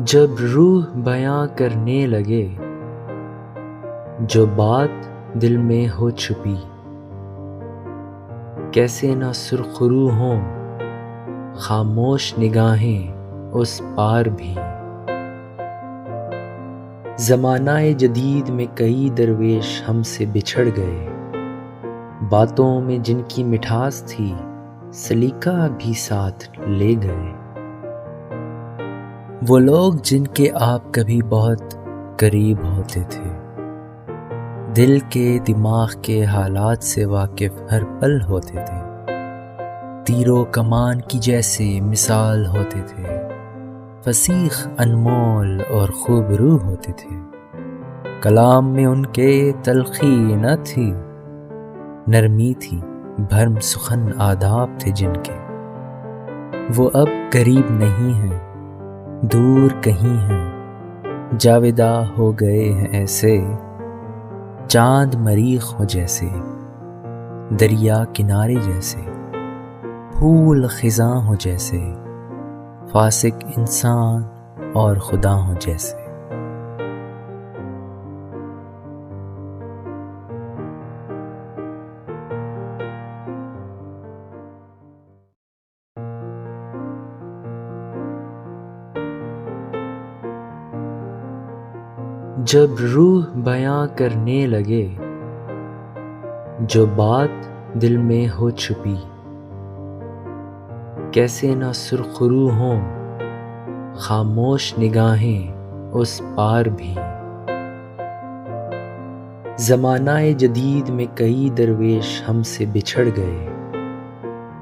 جب روح بیاں کرنے لگے جو بات دل میں ہو چھپی، کیسے نہ سرخرو ہوں خاموش نگاہیں اس پار بھی۔ زمانہ جدید میں کئی درویش ہم سے بچھڑ گئے، باتوں میں جن کی مٹھاس تھی سلیقہ بھی ساتھ لے گئے۔ وہ لوگ جن کے آپ کبھی بہت قریب ہوتے تھے، دل کے دماغ کے حالات سے واقف ہر پل ہوتے تھے، تیر و کمان کی جیسے مثال ہوتے تھے، فصیح انمول اور خوبرو ہوتے تھے۔ کلام میں ان کے تلخی نہ تھی، نرمی تھی، بھرم سخن آداب تھے جن کے۔ وہ اب قریب نہیں ہیں، دور کہیں ہیں، جاوداں ہو گئے ہیں ایسے، چاند مریخ ہو جیسے، دریا کنارے جیسے، پھول خزاں ہو جیسے، فاسق انسان اور خدا ہو جیسے۔ جب روح بیاں کرنے لگے جو بات دل میں ہو چھپی، کیسے نہ سرخرو ہوں خاموش نگاہیں اس پار بھی۔ زمانہ جدید میں کئی درویش ہم سے بچھڑ گئے،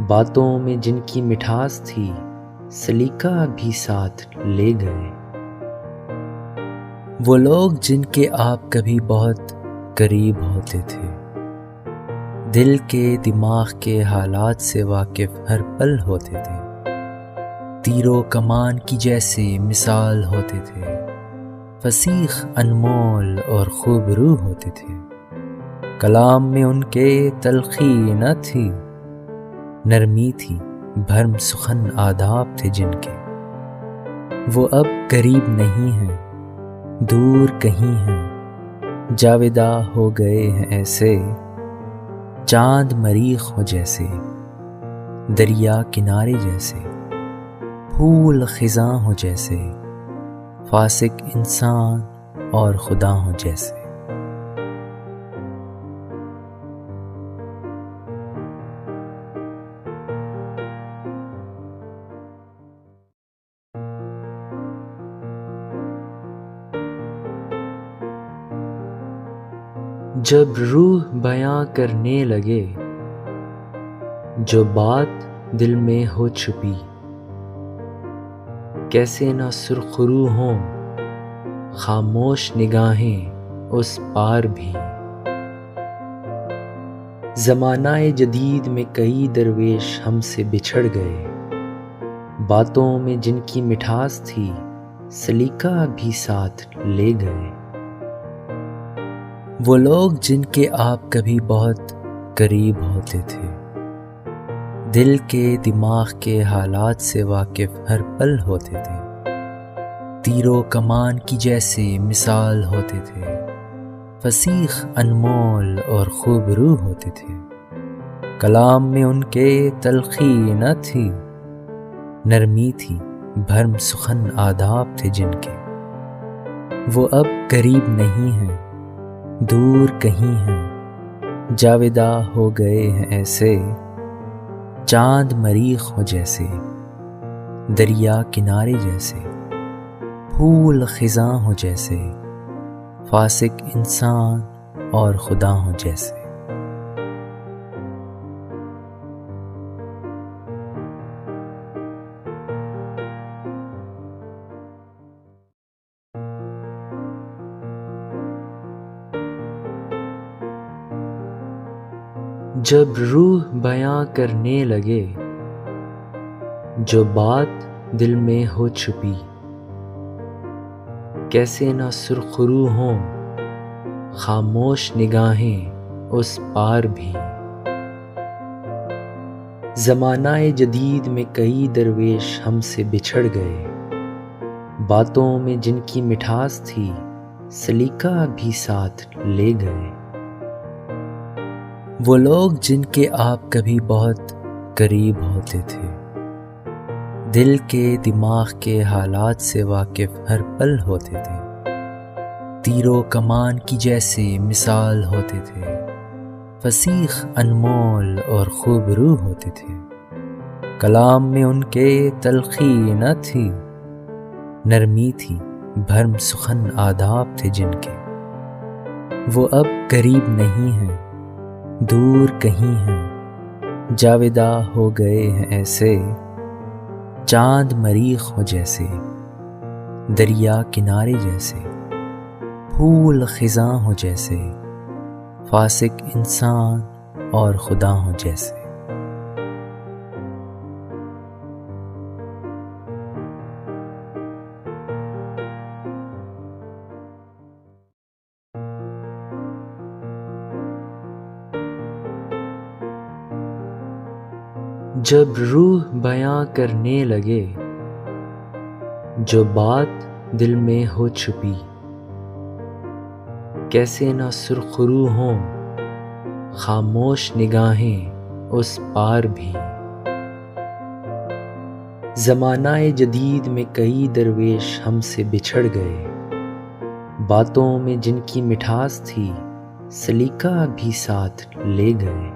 باتوں میں جن کی مٹھاس تھی سلیقہ بھی ساتھ لے گئے۔ وہ لوگ جن کے آپ کبھی بہت قریب ہوتے تھے، دل کے دماغ کے حالات سے واقف ہر پل ہوتے تھے، تیر و کمان کی جیسے مثال ہوتے تھے، فصیح انمول اور خوبرو ہوتے تھے۔ کلام میں ان کے تلخی نہ تھی، نرمی تھی، بھرم سخن آداب تھے جن کے۔ وہ اب قریب نہیں ہیں، دور کہیں ہیں، جاوداں ہو گئے ہیں ایسے، چاند مریخ ہو جیسے، دریا کنارے جیسے، پھول خزاں ہو جیسے، فاسق انسان اور خدا ہو جیسے۔ جب روح بیاں کرنے لگے جو بات دل میں ہو چھپی، کیسے نہ سرخرو ہوں خاموش نگاہیں اس پار بھی۔ زمانہ جدید میں کئی درویش ہم سے بچھڑ گئے، باتوں میں جن کی مٹھاس تھی سلیقہ بھی ساتھ لے گئے۔ وہ لوگ جن کے آپ کبھی بہت قریب ہوتے تھے، دل کے دماغ کے حالات سے واقف ہر پل ہوتے تھے، تیر و کمان کی جیسے مثال ہوتے تھے، فصیح انمول اور خوبرو ہوتے تھے۔ کلام میں ان کے تلخی نہ تھی، نرمی تھی، بھرم سخن آداب تھے جن کے۔ وہ اب قریب نہیں ہیں، دور کہیں ہیں، جاوداں ہو گئے ہیں ایسے، چاند مریخ ہو جیسے، دریا کنارے جیسے، پھول خزاں ہو جیسے، فاسق انسان اور خدا ہو جیسے۔ جب روح بیاں کرنے لگے جو بات دل میں ہو چھپی، کیسے نہ سرخرو ہوں خاموش نگاہیں اس پار بھی۔ زمانہ جدید میں کئی درویش ہم سے بچھڑ گئے، باتوں میں جن کی مٹھاس تھی سلیقہ بھی ساتھ لے گئے۔ وہ لوگ جن کے آپ کبھی بہت قریب ہوتے تھے، دل کے دماغ کے حالات سے واقف ہر پل ہوتے تھے، تیر و کمان کی جیسے مثال ہوتے تھے، فصیح انمول اور خوبرو ہوتے تھے۔ کلام میں ان کے تلخی نہ تھی، نرمی تھی، بھرم سخن آداب تھے جن کے۔ وہ اب قریب نہیں ہیں، دور کہیں ہیں، جاوداں ہو گئے ہیں ایسے، چاند مریخ ہو جیسے، دریا کنارے جیسے، پھول خزاں ہو جیسے، فاسق انسان اور خدا ہو جیسے۔ جب روح بیاں کرنے لگے جو بات دل میں ہو چھپی، کیسے نہ سرخرو ہوں خاموش نگاہیں اس پار بھی۔ زمانہ جدید میں کئی درویش ہم سے بچھڑ گئے، باتوں میں جن کی مٹھاس تھی سلیقہ بھی ساتھ لے گئے۔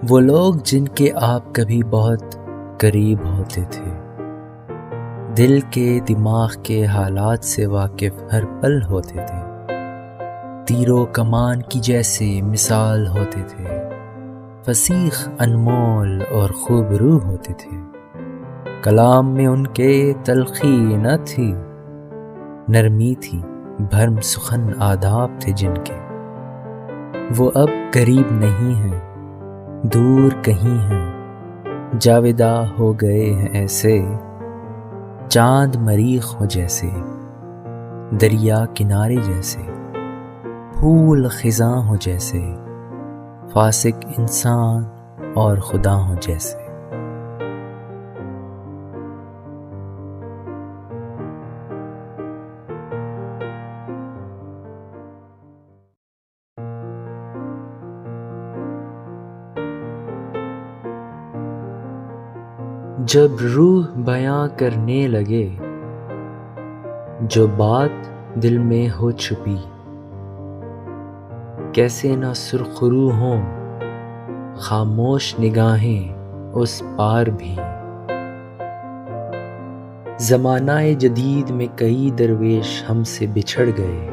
وہ لوگ جن کے آپ کبھی بہت قریب ہوتے تھے، دل کے دماغ کے حالات سے واقف ہر پل ہوتے تھے، تیر و کمان کی جیسے مثال ہوتے تھے، فصیح انمول اور خوبرو ہوتے تھے۔ کلام میں ان کے تلخی نہ تھی، نرمی تھی، بھرم سخن آداب تھے جن کے۔ وہ اب قریب نہیں ہیں، دور کہیں ہیں، جاوداں ہو گئے ہیں ایسے، چاند مریخ ہو جیسے، دریا کنارے جیسے، پھول خزاں ہو جیسے، فاسق انسان اور خدا ہو جیسے۔ جب روح بیاں کرنے لگے جو بات دل میں ہو چھپی، کیسے نہ سرخرو ہوں خاموش نگاہیں اس پار بھی۔ زمانہ جدید میں کئی درویش ہم سے بچھڑ گئے،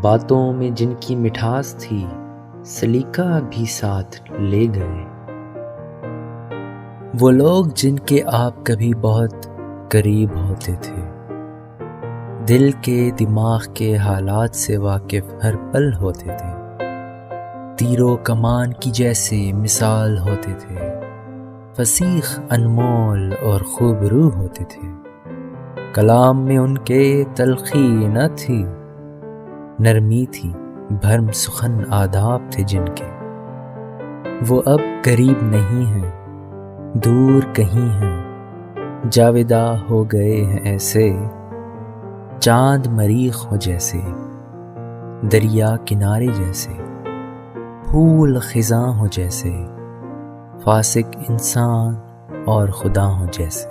باتوں میں جن کی مٹھاس تھی سلیقہ بھی ساتھ لے گئے۔ وہ لوگ جن کے آپ کبھی بہت قریب ہوتے تھے، دل کے دماغ کے حالات سے واقف ہر پل ہوتے تھے، تیر و کمان کی جیسے مثال ہوتے تھے، فصیح انمول اور خوبرو ہوتے تھے۔ کلام میں ان کے تلخی نہ تھی، نرمی تھی، بھرم سخن آداب تھے جن کے۔ وہ اب قریب نہیں ہیں، دور کہیں ہیں، جاوداں ہو گئے ہیں ایسے، چاند مریخ ہو جیسے، دریا کنارے جیسے، پھول خزاں ہو جیسے، فاسق انسان اور خدا ہو جیسے۔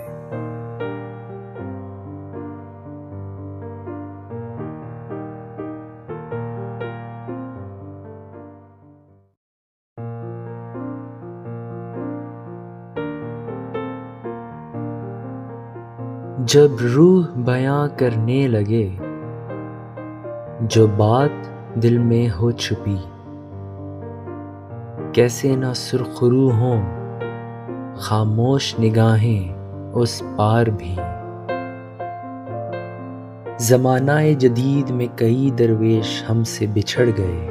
جب روح بیاں کرنے لگے جو بات دل میں ہو چھپی، کیسے نہ سرخرو ہوں خاموش نگاہیں اس پار بھی۔ زمانہ جدید میں کئی درویش ہم سے بچھڑ گئے،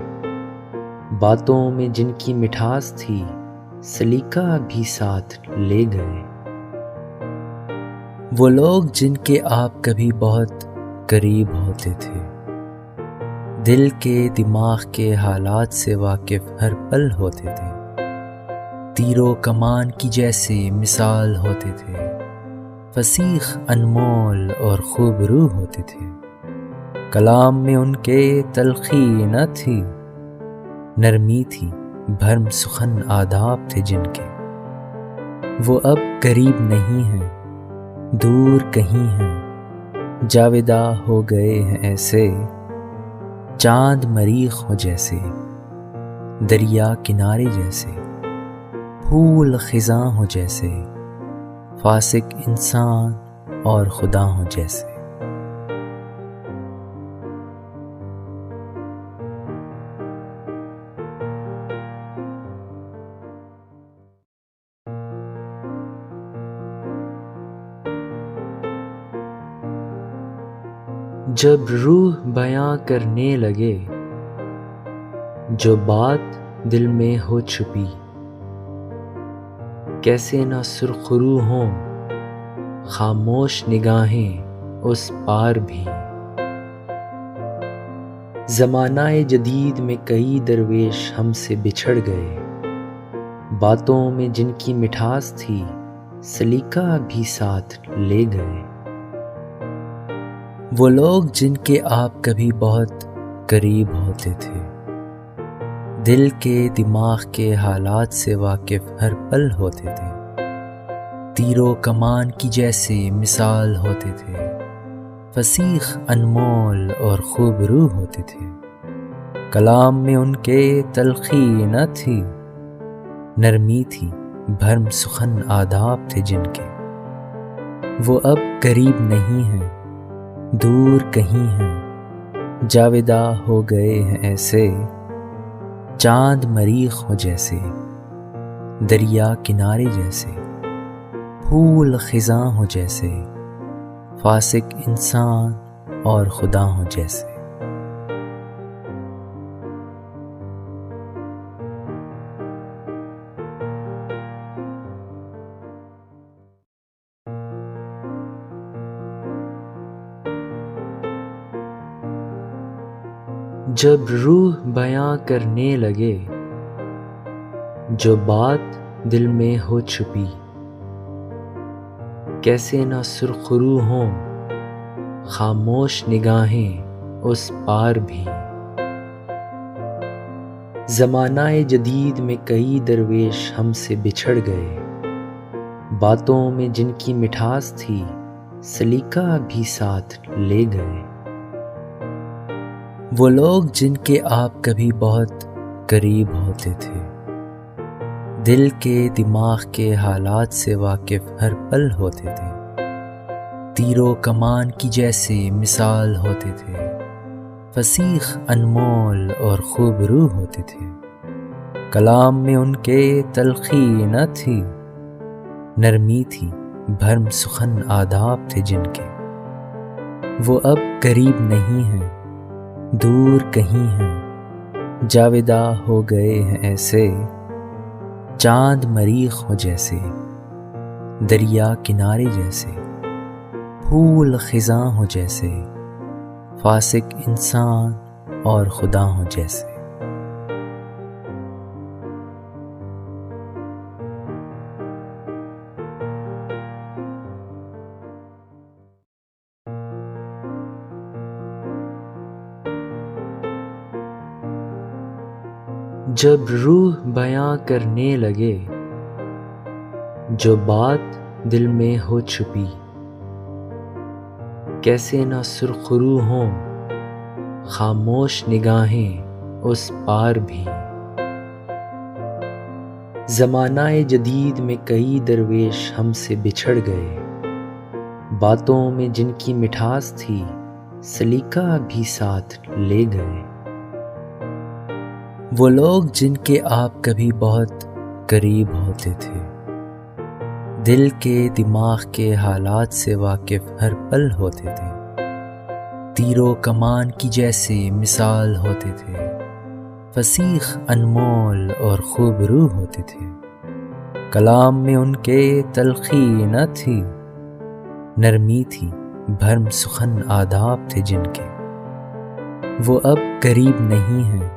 باتوں میں جن کی مٹھاس تھی سلیقہ بھی ساتھ لے گئے۔ وہ لوگ جن کے آپ کبھی بہت قریب ہوتے تھے، دل کے دماغ کے حالات سے واقف ہر پل ہوتے تھے، تیر و کمان کی جیسے مثال ہوتے تھے، فصیح انمول اور خوبرو ہوتے تھے، کلام میں ان کے تلخی نہ تھی، نرمی تھی، بھرم سخن آداب تھے جن کے۔ وہ اب قریب نہیں ہیں، دور کہیں ہیں، جاوداں ہو گئے ہیں ایسے، چاند مریخ ہو جیسے، دریا کنارے جیسے، پھول خزاں ہو جیسے، فاسق انسان اور خدا ہو جیسے۔ جب روح بیاں کرنے لگے جو بات دل میں ہو چھپی، کیسے نہ سرخرو ہوں خاموش نگاہیں اس پار بھی۔ زمانہ جدید میں کئی درویش ہم سے بچھڑ گئے، باتوں میں جن کی مٹھاس تھی سلیقہ بھی ساتھ لے گئے۔ وہ لوگ جن کے آپ کبھی بہت قریب ہوتے تھے، دل کے دماغ کے حالات سے واقف ہر پل ہوتے تھے، تیر و کمان کی جیسے مثال ہوتے تھے، فصیح انمول اور خوبرو ہوتے تھے، کلام میں ان کے تلخی نہ تھی، نرمی تھی، بھرم سخن آداب تھے جن کے۔ وہ اب قریب نہیں ہیں، دور کہیں ہیں، جاوداں ہو گئے ہیں ایسے، چاند مریخ ہو جیسے، دریا کنارے جیسے، پھول خزاں ہو جیسے، فاسق انسان اور خدا ہو جیسے۔ جب روح بیاں کرنے لگے جو بات دل میں ہو چھپی، کیسے نہ سرخرو ہوں خاموش نگاہیں اس پار بھی۔ زمانہ جدید میں کئی درویش ہم سے بچھڑ گئے، باتوں میں جن کی مٹھاس تھی سلیقہ بھی ساتھ لے گئے۔ وہ لوگ جن کے آپ کبھی بہت قریب ہوتے تھے، دل کے دماغ کے حالات سے واقف ہر پل ہوتے تھے، تیر و کمان کی جیسے مثال ہوتے تھے، فصیح انمول اور خوبرو ہوتے تھے، کلام میں ان کے تلخی نہ تھی، نرمی تھی، بھرم سخن آداب تھے جن کے۔ وہ اب قریب نہیں ہیں، دور کہیں ہیں، جاوداں ہو گئے ہیں ایسے، چاند مریخ ہو جیسے، دریا کنارے جیسے، پھول خزاں ہو جیسے، فاسق انسان اور خدا ہو جیسے۔ جب روح بیاں کرنے لگے جو بات دل میں ہو چھپی، کیسے نہ سرخرو ہوں خاموش نگاہیں اس پار بھی۔ زمانہ جدید میں کئی درویش ہم سے بچھڑ گئے، باتوں میں جن کی مٹھاس تھی سلیقہ بھی ساتھ لے گئے۔ وہ لوگ جن کے آپ کبھی بہت قریب ہوتے تھے، دل کے دماغ کے حالات سے واقف ہر پل ہوتے تھے، تیر و کمان کی جیسے مثال ہوتے تھے، فصیح انمول اور خوبرو ہوتے تھے، کلام میں ان کے تلخی نہ تھی، نرمی تھی، بھرم سخن آداب تھے جن کے۔ وہ اب قریب نہیں ہیں،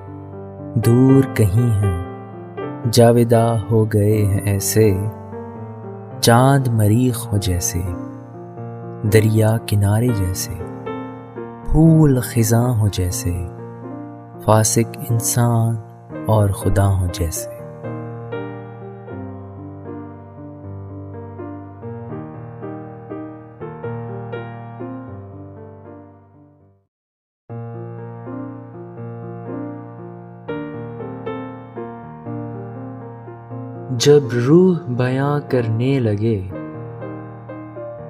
دور کہیں ہیں، جاوداں ہو گئے ہیں ایسے، چاند مریخ ہو جیسے، دریا کنارے جیسے، پھول خزاں ہو جیسے، فاسق انسان اور خدا ہو جیسے۔ جب روح بیاں کرنے لگے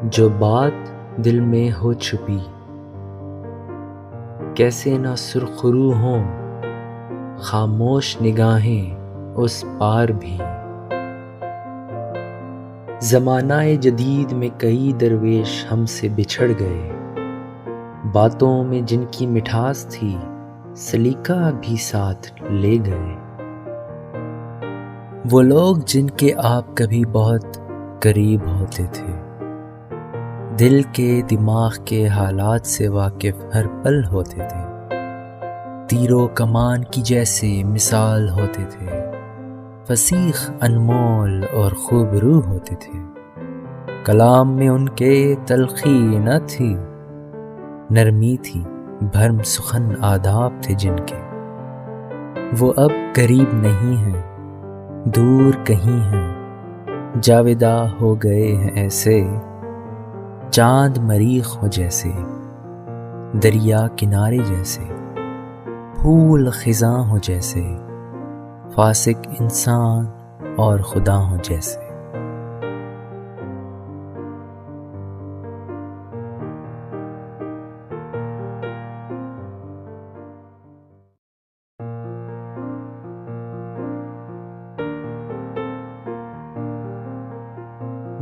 جو بات دل میں ہو چھپی، کیسے نہ سرخرو ہوں خاموش نگاہیں اس پار بھی۔ زمانہ جدید میں کئی درویش ہم سے بچھڑ گئے، باتوں میں جن کی مٹھاس تھی سلیقہ بھی ساتھ لے گئے۔ وہ لوگ جن کے آپ کبھی بہت قریب ہوتے تھے، دل کے دماغ کے حالات سے واقف ہر پل ہوتے تھے، تیر و کمان کی جیسے مثال ہوتے تھے، فصیح انمول اور خوبرو ہوتے تھے۔ کلام میں ان کے تلخی نہ تھی، نرمی تھی، بھرم سخن آداب تھے جن کے۔ وہ اب قریب نہیں ہیں، دور کہیں ہیں، جاوداں ہو گئے ہیں ایسے، چاند مریخ ہو جیسے، دریا کنارے جیسے، پھول خزاں ہو جیسے، فاسق انسان اور خدا ہو جیسے۔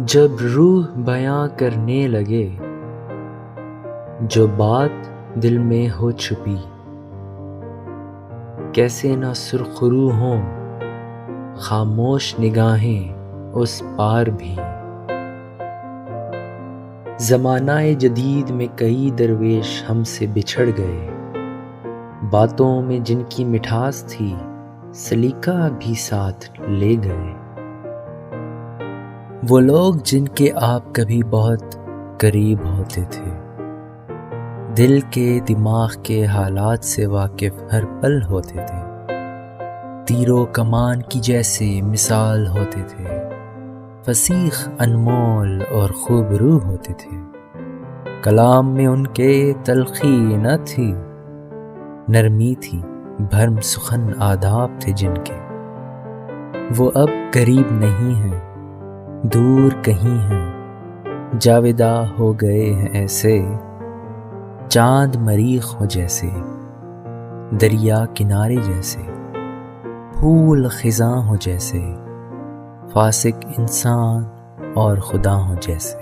جب روح بیاں کرنے لگے جو بات دل میں ہو چھپی، کیسے نہ سرخرو ہوں خاموش نگاہیں اس پار بھی۔ زمانہ جدید میں کئی درویش ہم سے بچھڑ گئے، باتوں میں جن کی مٹھاس تھی سلیقہ بھی ساتھ لے گئے۔ وہ لوگ جن کے آپ کبھی بہت قریب ہوتے تھے، دل کے دماغ کے حالات سے واقف ہر پل ہوتے تھے، تیر و کمان کی جیسے مثال ہوتے تھے، فصیح انمول اور خوبرو ہوتے تھے۔ کلام میں ان کے تلخی نہ تھی، نرمی تھی، بھرم سخن آداب تھے جن کے۔ وہ اب قریب نہیں ہیں، دور کہیں ہیں، جاوداں ہو گئے ہیں ایسے، چاند مریخ ہو جیسے، دریا کنارے جیسے، پھول خزاں ہو جیسے، فاسق انسان اور خدا ہو جیسے۔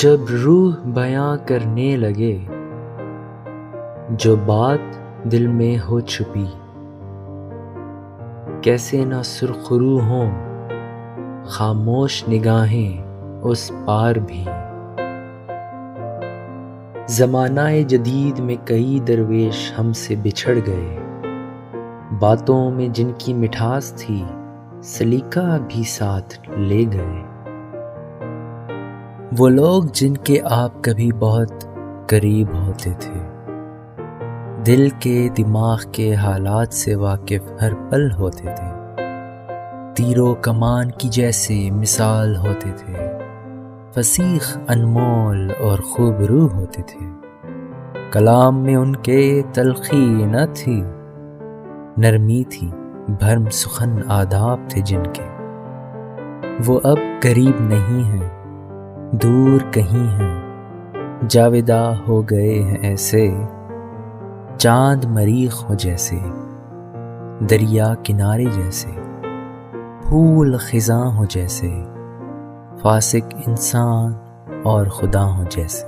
جب روح بیاں کرنے لگے جو بات دل میں ہو چھپی، کیسے نہ سرخرو ہوں خاموش نگاہیں اس پار بھی۔ زمانہ جدید میں کئی درویش ہم سے بچھڑ گئے، باتوں میں جن کی مٹھاس تھی سلیقہ بھی ساتھ لے گئے۔ وہ لوگ جن کے آپ کبھی بہت قریب ہوتے تھے، دل کے دماغ کے حالات سے واقف ہر پل ہوتے تھے، تیر و کمان کی جیسے مثال ہوتے تھے، فصیح انمول اور خوبرو ہوتے تھے۔ کلام میں ان کے تلخی نہ تھی، نرمی تھی، بھرم سخن آداب تھے جن کے۔ وہ اب قریب نہیں ہیں، دور کہیں ہیں، جاوداں ہو گئے ہیں ایسے، چاند مریخ ہو جیسے، دریا کنارے جیسے، پھول خزاں ہو جیسے، فاسق انسان اور خدا ہو جیسے۔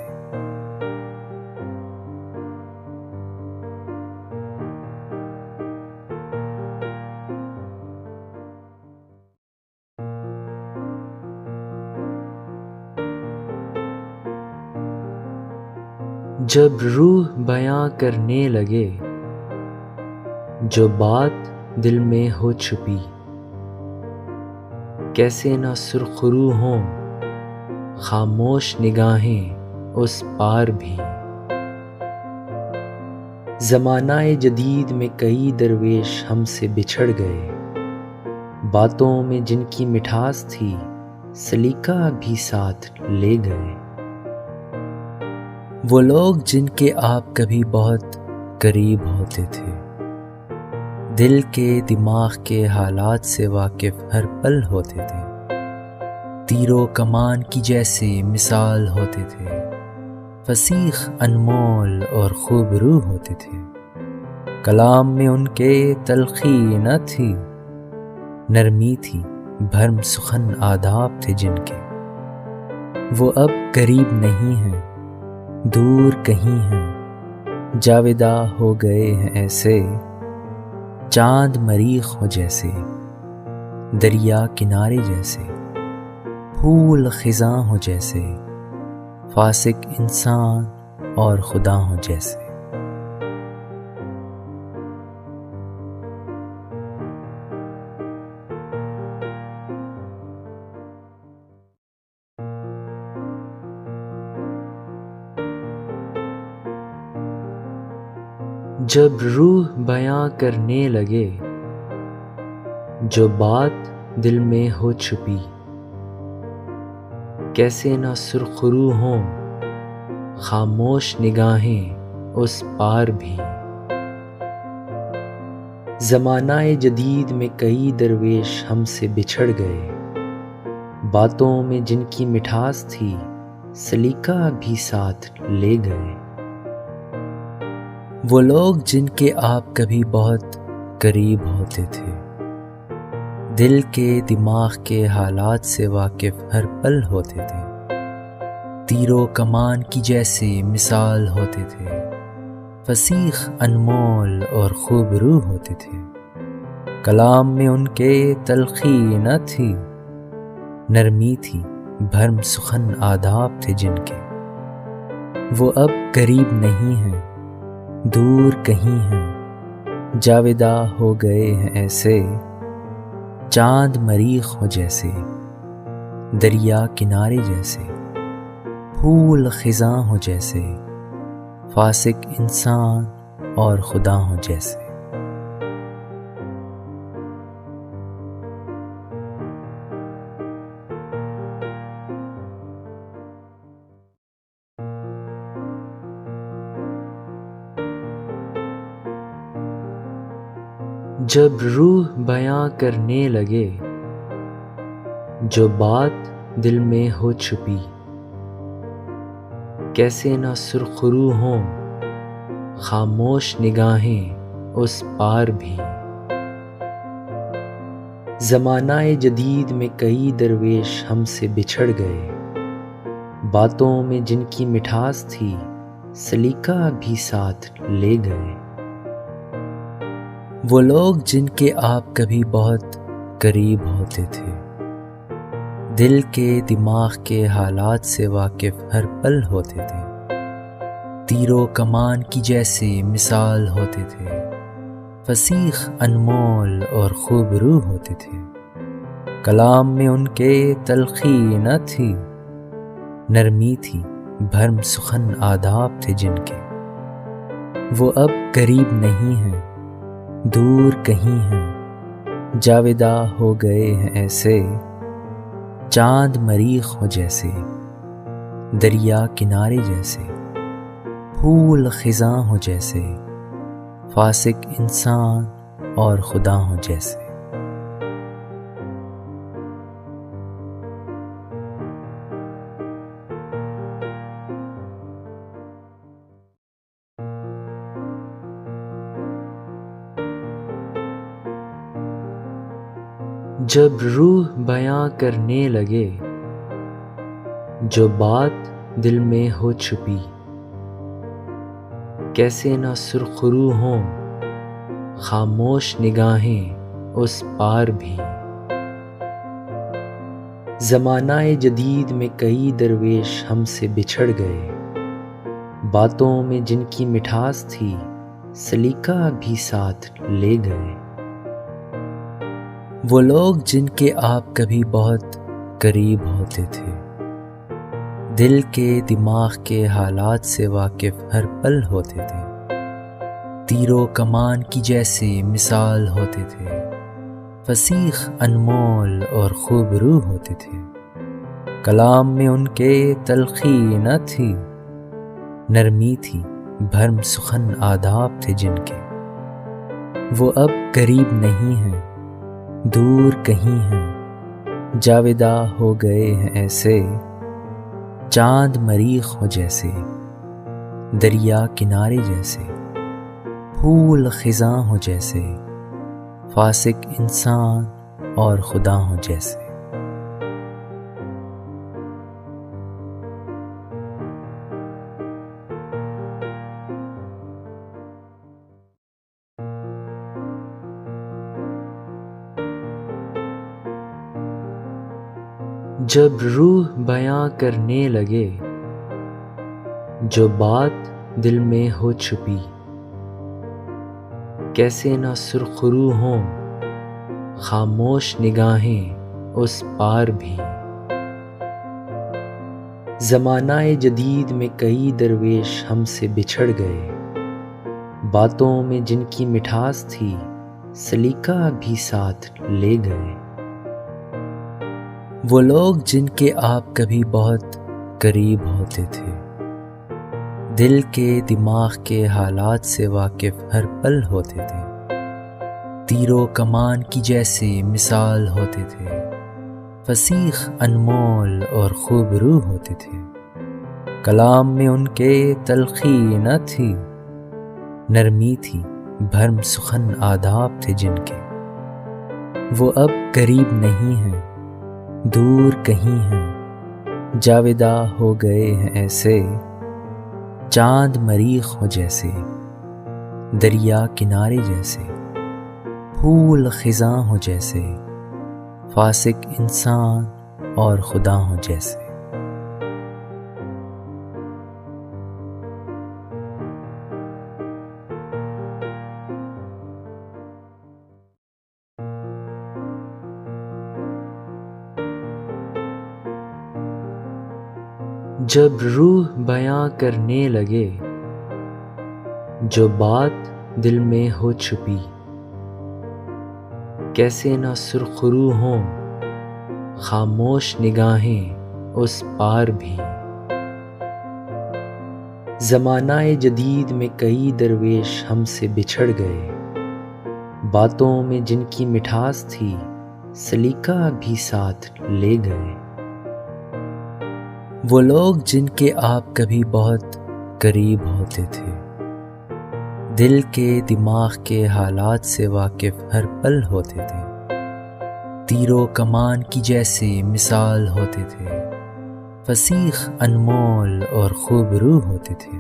جب روح بیاں کرنے لگے جو بات دل میں ہو چھپی، کیسے نہ سرخرو ہوں خاموش نگاہیں اس پار بھی۔ زمانہ جدید میں کئی درویش ہم سے بچھڑ گئے، باتوں میں جن کی مٹھاس تھی سلیقہ بھی ساتھ لے گئے۔ وہ لوگ جن کے آپ کبھی بہت قریب ہوتے تھے، دل کے دماغ کے حالات سے واقف ہر پل ہوتے تھے، تیر و کمان کی جیسے مثال ہوتے تھے، فصیح انمول اور خوبرو ہوتے تھے۔ کلام میں ان کے تلخی نہ تھی، نرمی تھی، بھرم سخن آداب تھے جن کے۔ وہ اب قریب نہیں ہیں، دور کہیں ہیں، جاوداں ہو گئے ہیں ایسے، چاند مریخ ہو جیسے، دریا کنارے جیسے، پھول خزاں ہو جیسے، فاسق انسان اور خدا ہو جیسے۔ جب روح بیاں کرنے لگے جو بات دل میں ہو چھپی، کیسے نہ سرخرو ہوں خاموش نگاہیں اس پار بھی۔ زمانہ جدید میں کئی درویش ہم سے بچھڑ گئے، باتوں میں جن کی مٹھاس تھی سلیقہ بھی ساتھ لے گئے۔ وہ لوگ جن کے آپ کبھی بہت قریب ہوتے تھے، دل کے دماغ کے حالات سے واقف ہر پل ہوتے تھے، تیر و کمان کی جیسے مثال ہوتے تھے، فصیح انمول اور خوبرو ہوتے تھے۔ کلام میں ان کے تلخی نہ تھی، نرمی تھی، بھرم سخن آداب تھے جن کے۔ وہ اب قریب نہیں ہیں، دور کہیں ہیں، جاوداں ہو گئے ہیں ایسے، چاند مریخ ہو جیسے، دریا کنارے جیسے، پھول خزاں ہو جیسے، فاسق انسان اور خدا ہو جیسے۔ جب روح بیاں کرنے لگے جو بات دل میں ہو چھپی، کیسے نہ سرخرو ہوں خاموش نگاہیں اس پار بھی۔ زمانہ جدید میں کئی درویش ہم سے بچھڑ گئے، باتوں میں جن کی مٹھاس تھی سلیقہ بھی ساتھ لے گئے۔ وہ لوگ جن کے آپ کبھی بہت قریب ہوتے تھے، دل کے دماغ کے حالات سے واقف ہر پل ہوتے تھے، تیر و کمان کی جیسے مثال ہوتے تھے، فصیح انمول اور خوبرو ہوتے تھے۔ کلام میں ان کے تلخی نہ تھی، نرمی تھی، بھرم سخن آداب تھے جن کے۔ وہ اب قریب نہیں ہیں، دور کہیں ہیں، جاوداں ہو گئے ہیں ایسے، چاند مریخ ہو جیسے، دریا کنارے جیسے، پھول خزاں ہو جیسے، فاسق انسان اور خدا ہو جیسے۔ جب روح بیاں کرنے لگے جو بات دل میں ہو چھپی، کیسے نہ سرخرو ہوں خاموش نگاہیں اس پار بھی۔ زمانہ جدید میں کئی درویش ہم سے بچھڑ گئے، باتوں میں جن کی مٹھاس تھی سلیقہ بھی ساتھ لے گئے۔ وہ لوگ جن کے آپ کبھی بہت قریب ہوتے تھے، دل کے دماغ کے حالات سے واقف ہر پل ہوتے تھے، تیر و کمان کی جیسے مثال ہوتے تھے، فصیح انمول اور خوبرو ہوتے تھے۔ کلام میں ان کے تلخی نہ تھی، نرمی تھی، بھرم سخن آداب تھے جن کے۔ وہ اب قریب نہیں ہیں، دور کہیں ہیں، جاوداں ہو گئے ہیں ایسے، چاند مریخ ہو جیسے، دریا کنارے جیسے، پھول خزاں ہو جیسے، فاسق انسان اور خدا ہو جیسے۔ جب روح بیاں کرنے لگے جو بات دل میں ہو چھپی، کیسے نہ سرخرو ہوں خاموش نگاہیں اس پار بھی۔ زمانہ جدید میں کئی درویش ہم سے بچھڑ گئے، باتوں میں جن کی مٹھاس تھی سلیقہ بھی ساتھ لے گئے۔ وہ لوگ جن کے آپ کبھی بہت قریب ہوتے تھے، دل کے دماغ کے حالات سے واقف ہر پل ہوتے تھے، تیر و کمان کی جیسے مثال ہوتے تھے، فصیح انمول اور خوبرو ہوتے تھے۔ کلام میں ان کے تلخی نہ تھی، نرمی تھی، بھرم سخن آداب تھے جن کے۔ وہ اب قریب نہیں ہیں، دور کہیں ہیں، جاوداں ہو گئے ہیں ایسے، چاند مریخ ہو جیسے، دریا کنارے جیسے، پھول خزاں ہو جیسے، فاسق انسان اور خدا ہو جیسے۔ جب روح بیاں کرنے لگے جو بات دل میں ہو چھپی، کیسے نہ سرخرو ہوں خاموش نگاہیں اس پار بھی۔ زمانہ جدید میں کئی درویش ہم سے بچھڑ گئے، باتوں میں جن کی مٹھاس تھی سلیقہ بھی ساتھ لے گئے۔ وہ لوگ جن کے آپ کبھی بہت قریب ہوتے تھے، دل کے دماغ کے حالات سے واقف ہر پل ہوتے تھے، تیر و کمان کی جیسے مثال ہوتے تھے، فصیح انمول اور خوبرو ہوتے تھے۔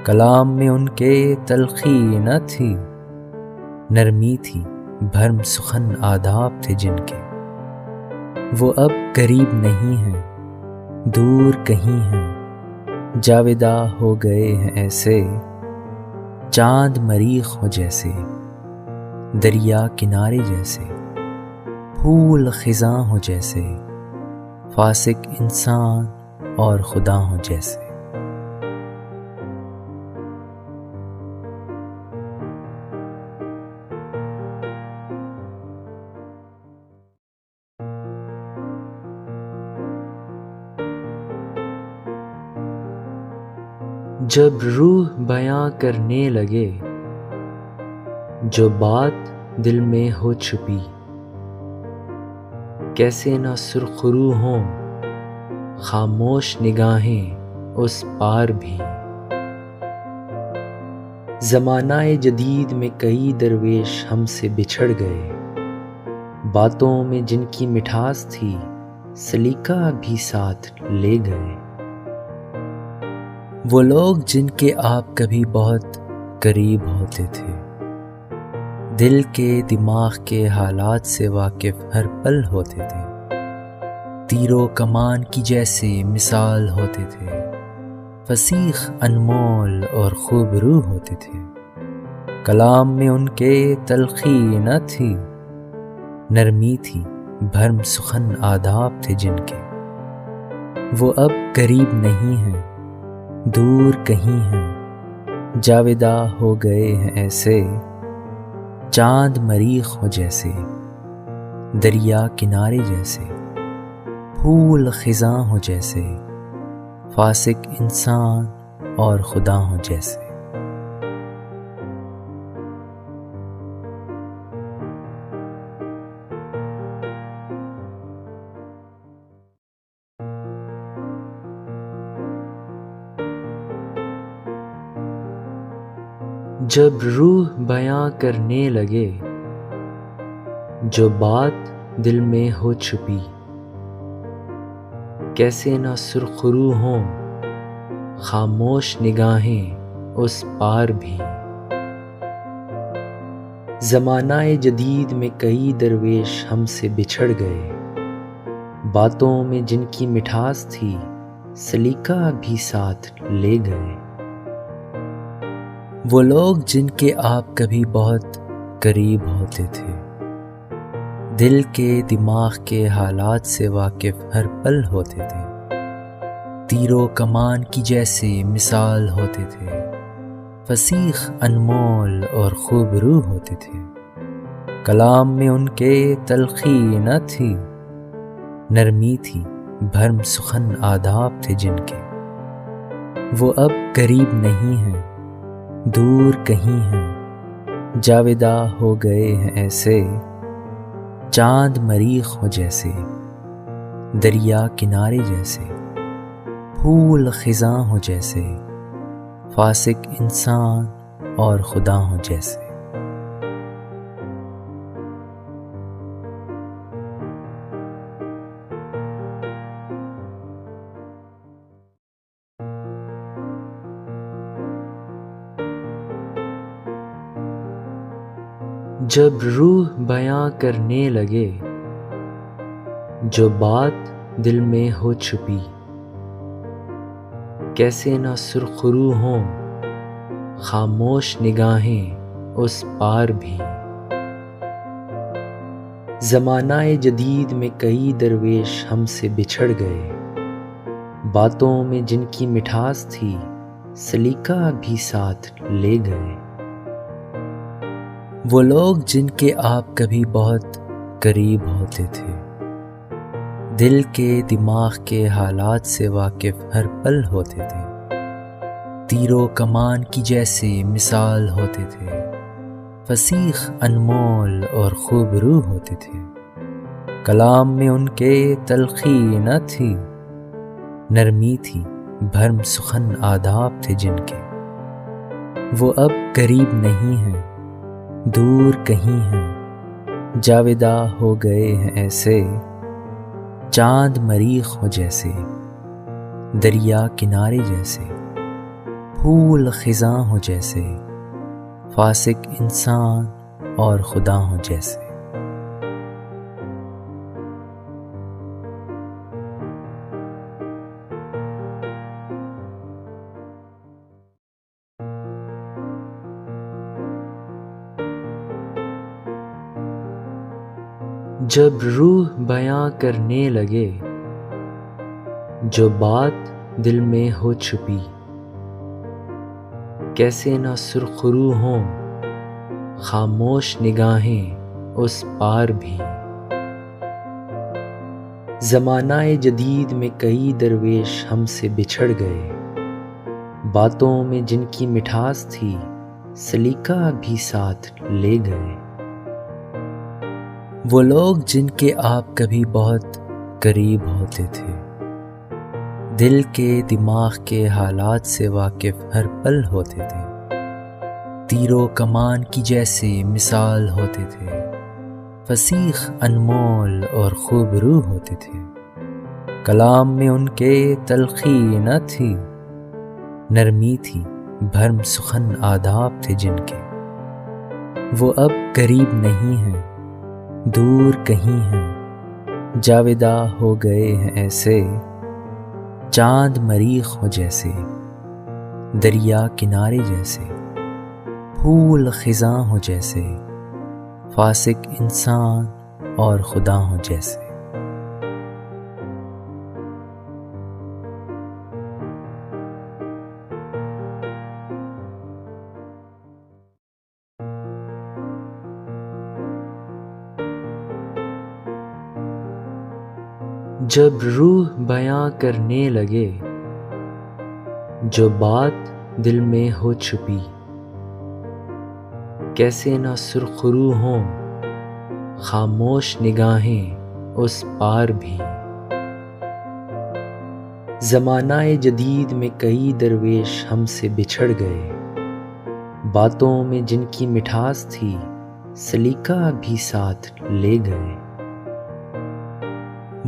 کلام میں ان کے تلخی نہ تھی، نرمی تھی، بھرم سخن آداب تھے جن کے۔ وہ اب قریب نہیں ہیں، دور کہیں ہیں، جاوداں ہو گئے ہیں ایسے، چاند مریخ ہو جیسے، دریا کنارے جیسے، پھول خزاں ہو جیسے، فاسق انسان اور خدا ہو جیسے۔ جب روح بیاں کرنے لگے جو بات دل میں ہو چھپی، کیسے نہ سرخرو ہوں خاموش نگاہیں اس پار بھی۔ زمانہ جدید میں کئی درویش ہم سے بچھڑ گئے، باتوں میں جن کی مٹھاس تھی سلیقہ بھی ساتھ لے گئے۔ وہ لوگ جن کے آپ کبھی بہت قریب ہوتے تھے، دل کے دماغ کے حالات سے واقف ہر پل ہوتے تھے، تیر و کمان کی جیسے مثال ہوتے تھے، فصیح انمول اور خوبرو ہوتے تھے، کلام میں ان کے تلخی نہ تھی، نرمی تھی، بھرم سخن آداب تھے جن کے۔ وہ اب قریب نہیں ہیں، دور کہیں ہیں، جاوداں ہو گئے ہیں ایسے، چاند مریخ ہو جیسے، دریا کنارے جیسے، پھول خزاں ہو جیسے، فاسق انسان اور خدا ہو جیسے۔ جب روح بیاں کرنے لگے جو بات دل میں ہو چھپی، کیسے نہ سرخرو ہوں خاموش نگاہیں اس پار بھی۔ زمانہ جدید میں کئی درویش ہم سے بچھڑ گئے، باتوں میں جن کی مٹھاس تھی سلیقہ بھی ساتھ لے گئے۔ وہ لوگ جن کے آپ کبھی بہت قریب ہوتے تھے، دل کے دماغ کے حالات سے واقف ہر پل ہوتے تھے، تیر و کمان کی جیسے مثال ہوتے تھے، فصیح انمول اور خوبرو ہوتے تھے، کلام میں ان کے تلخی نہ تھی، نرمی تھی، بھرم سخن آداب تھے جن کے۔ وہ اب قریب نہیں ہیں، دور کہیں ہیں، جاوداں ہو گئے ہیں ایسے، چاند مریخ ہو جیسے، دریا کنارے جیسے، پھول خزاں ہو جیسے، فاسق انسان اور خدا ہو جیسے۔ جب روح بیاں کرنے لگے جو بات دل میں ہو چھپی، کیسے نہ سرخرو ہوں خاموش نگاہیں اس پار بھی۔ زمانہ جدید میں کئی درویش ہم سے بچھڑ گئے، باتوں میں جن کی مٹھاس تھی سلیقہ بھی ساتھ لے گئے۔ وہ لوگ جن کے آپ کبھی بہت قریب ہوتے تھے، دل کے دماغ کے حالات سے واقف ہر پل ہوتے تھے، تیر و کمان کی جیسے مثال ہوتے تھے، فصیح انمول اور خوبرو ہوتے تھے، کلام میں ان کے تلخی نہ تھی، نرمی تھی، بھرم سخن آداب تھے جن کے۔ وہ اب قریب نہیں ہیں، دور کہیں ہیں، جاوداں ہو گئے ہیں ایسے، چاند مریخ ہو جیسے، دریا کنارے جیسے، پھول خزاں ہو جیسے، فاسق انسان اور خدا ہو جیسے۔ جب روح بیاں کرنے لگے جو بات دل میں ہو چھپی، کیسے نہ سرخرو ہوں خاموش نگاہیں اس پار بھی۔ زمانہ جدید میں کئی درویش ہم سے بچھڑ گئے، باتوں میں جن کی مٹھاس تھی سلیقہ بھی ساتھ لے گئے۔ وہ لوگ جن کے آپ کبھی بہت قریب ہوتے تھے، دل کے دماغ کے حالات سے واقف ہر پل ہوتے تھے، تیر و کمان کی جیسے مثال ہوتے تھے، فصیح انمول اور خوبرو ہوتے تھے، کلام میں ان کے تلخی نہ تھی، نرمی تھی، بھرم سخن آداب تھے جن کے۔ وہ اب قریب نہیں ہیں، دور کہیں ہیں، جاوداں ہو گئے ہیں ایسے، چاند مریخ ہو جیسے، دریا کنارے جیسے، پھول خزاں ہو جیسے، فاسق انسان اور خدا ہو جیسے۔ جب روح بیاں کرنے لگے جو بات دل میں ہو چھپی، کیسے نہ سرخرو ہوں خاموش نگاہیں اس پار بھی۔ زمانہ جدید میں کئی درویش ہم سے بچھڑ گئے، باتوں میں جن کی مٹھاس تھی سلیقہ بھی ساتھ لے گئے۔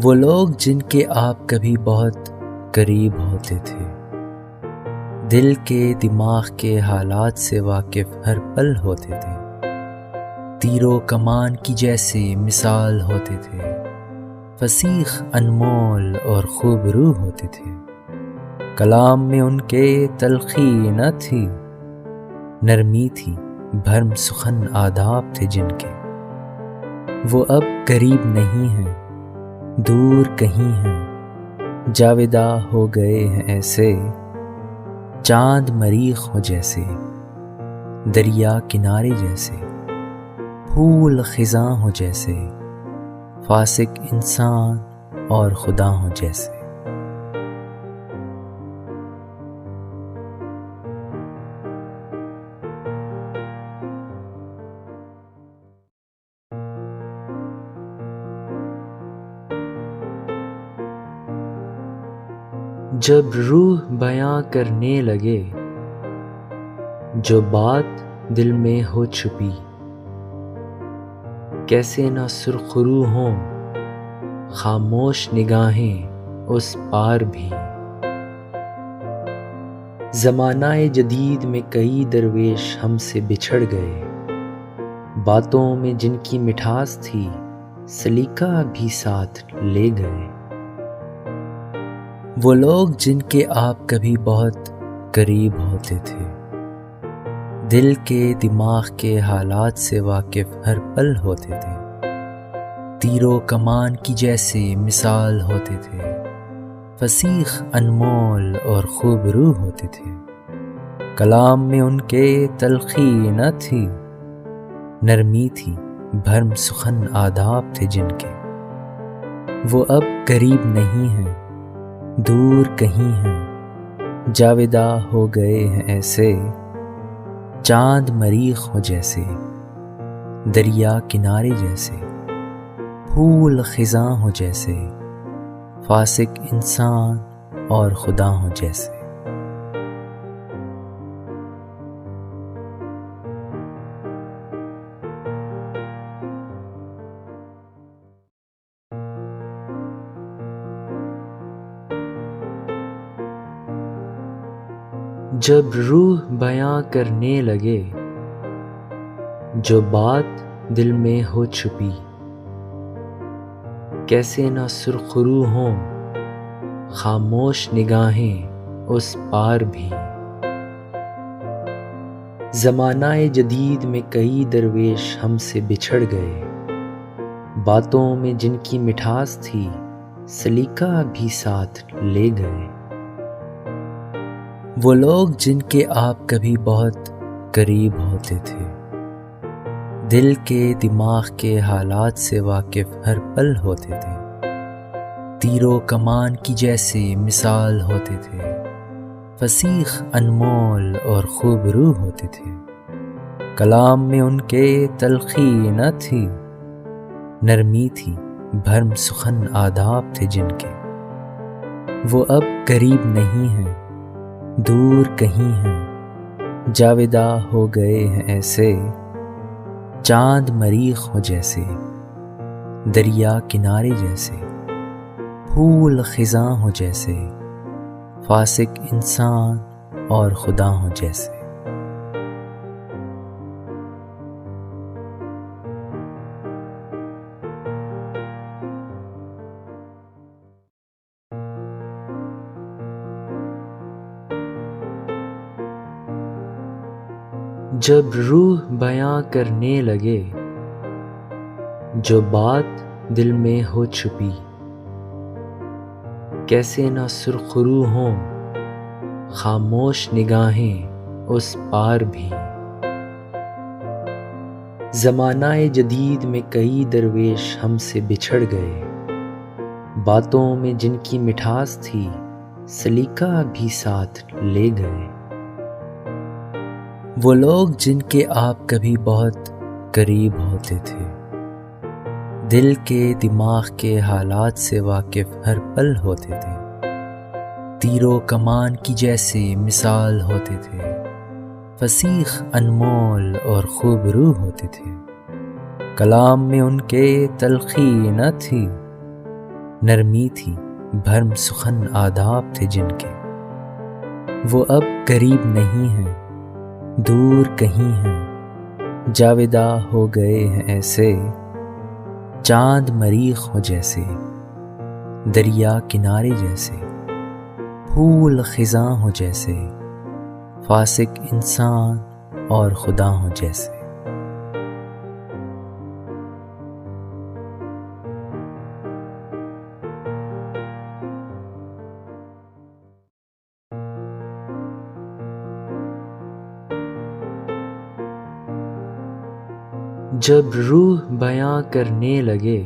وہ لوگ جن کے آپ کبھی بہت قریب ہوتے تھے، دل کے دماغ کے حالات سے واقف ہر پل ہوتے تھے، تیر و کمان کی جیسے مثال ہوتے تھے، فصیح انمول اور خوبرو ہوتے تھے۔ کلام میں ان کے تلخی نہ تھی، نرمی تھی، بھرم سخن آداب تھے جن کے۔ وہ اب قریب نہیں ہیں، دور کہیں ہیں، جاوداں ہو گئے ہیں ایسے، چاند مریخ ہو جیسے، دریا کنارے جیسے، پھول خزاں ہو جیسے، فاسق انسان اور خدا ہو جیسے۔ جب روح بیاں کرنے لگے جو بات دل میں ہو چھپی، کیسے نہ سرخرو ہوں خاموش نگاہیں اس پار بھی۔ زمانہ جدید میں کئی درویش ہم سے بچھڑ گئے، باتوں میں جن کی مٹھاس تھی سلیقہ بھی ساتھ لے گئے۔ وہ لوگ جن کے آپ کبھی بہت قریب ہوتے تھے، دل کے دماغ کے حالات سے واقف ہر پل ہوتے تھے، تیر و کمان کی جیسے مثال ہوتے تھے، فصیح انمول اور خوبرو ہوتے تھے۔ کلام میں ان کے تلخی نہ تھی، نرمی تھی، بھرم سخن آداب تھے جن کے۔ وہ اب قریب نہیں ہیں، دور کہیں ہیں، جاوداں ہو گئے ہیں ایسے، چاند مریخ ہو جیسے، دریا کنارے جیسے، پھول خزاں ہو جیسے، فاسق انسان اور خدا ہو جیسے۔ جب روح بیاں کرنے لگے جو بات دل میں ہو چھپی، کیسے نہ سرخرو ہوں خاموش نگاہیں اس پار بھی۔ زمانہ جدید میں کئی درویش ہم سے بچھڑ گئے، باتوں میں جن کی مٹھاس تھی سلیقہ بھی ساتھ لے گئے۔ وہ لوگ جن کے آپ کبھی بہت قریب ہوتے تھے، دل کے دماغ کے حالات سے واقف ہر پل ہوتے تھے، تیر و کمان کی جیسے مثال ہوتے تھے، فصیح انمول اور خوبرو ہوتے تھے۔ کلام میں ان کے تلخی نہ تھی، نرمی تھی، بھرم سخن آداب تھے جن کے۔ وہ اب قریب نہیں ہیں، دور کہیں ہیں، جاوداں ہو گئے ہیں ایسے، چاند مریخ ہو جیسے، دریا کنارے جیسے، پھول خزاں ہو جیسے، فاسق انسان اور خدا ہو جیسے۔ جب روح بیاں کرنے لگے جو بات دل میں ہو چھپی، کیسے نہ سرخرو ہوں خاموش نگاہیں اس پار بھی۔ زمانہ جدید میں کئی درویش ہم سے بچھڑ گئے، باتوں میں جن کی مٹھاس تھی سلیقہ بھی ساتھ لے گئے۔ وہ لوگ جن کے آپ کبھی بہت قریب ہوتے تھے، دل کے دماغ کے حالات سے واقف ہر پل ہوتے تھے، تیر و کمان کی جیسے مثال ہوتے تھے، فصیح انمول اور خوبرو ہوتے تھے۔ کلام میں ان کے تلخی نہ تھی، نرمی تھی، بھرم سخن آداب تھے جن کے۔ وہ اب قریب نہیں ہیں، دور کہیں ہیں، جاوداں ہو گئے ہیں ایسے، چاند مریخ ہو جیسے، دریا کنارے جیسے، پھول خزاں ہو جیسے، فاسق انسان اور خدا ہو جیسے۔ جب روح بیاں کرنے لگے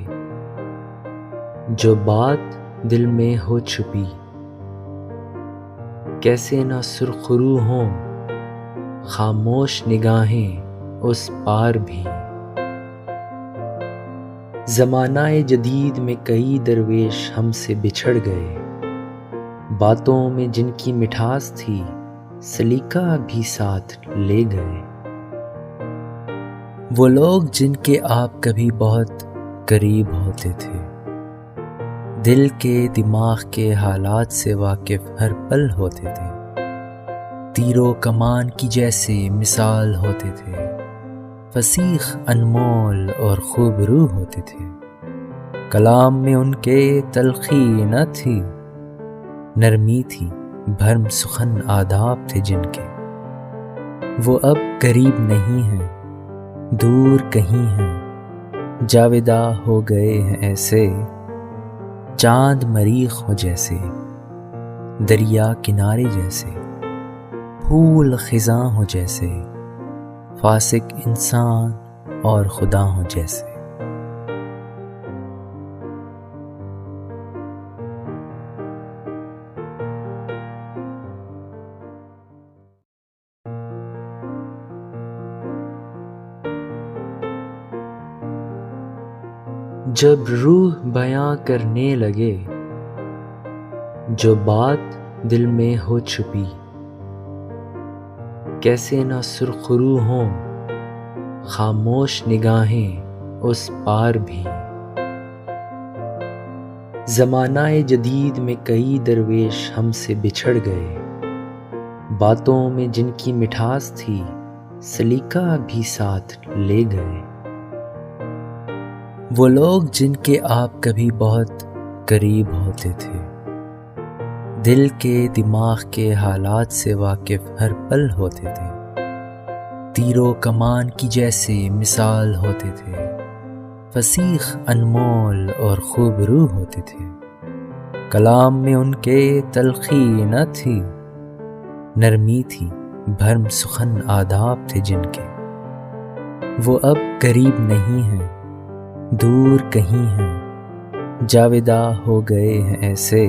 جو بات دل میں ہو چھپی، کیسے نہ سرخرو ہوں خاموش نگاہیں اس پار بھی۔ زمانہ جدید میں کئی درویش ہم سے بچھڑ گئے، باتوں میں جن کی مٹھاس تھی سلیقہ بھی ساتھ لے گئے۔ وہ لوگ جن کے آپ کبھی بہت قریب ہوتے تھے، دل کے دماغ کے حالات سے واقف ہر پل ہوتے تھے، تیر و کمان کی جیسے مثال ہوتے تھے، فصیح انمول اور خوبرو ہوتے تھے۔ کلام میں ان کے تلخی نہ تھی، نرمی تھی، بھرم سخن آداب تھے جن کے۔ وہ اب قریب نہیں ہیں، دور کہیں ہیں، جاوداں ہو گئے ہیں ایسے، چاند مریخ ہو جیسے، دریا کنارے جیسے، پھول خزاں ہو جیسے، فاسق انسان اور خدا ہو جیسے۔ جب روح بیاں کرنے لگے جو بات دل میں ہو چھپی، کیسے نہ سرخرو ہوں خاموش نگاہیں اس پار بھی۔ زمانہ جدید میں کئی درویش ہم سے بچھڑ گئے، باتوں میں جن کی مٹھاس تھی سلیقہ بھی ساتھ لے گئے۔ وہ لوگ جن کے آپ کبھی بہت قریب ہوتے تھے، دل کے دماغ کے حالات سے واقف ہر پل ہوتے تھے، تیر و کمان کی جیسے مثال ہوتے تھے، فصیح انمول اور خوبرو ہوتے تھے۔ کلام میں ان کے تلخی نہ تھی، نرمی تھی، بھرم سخن آداب تھے جن کے۔ وہ اب قریب نہیں ہیں، دور کہیں ہیں، جاوداں ہو گئے ہیں ایسے،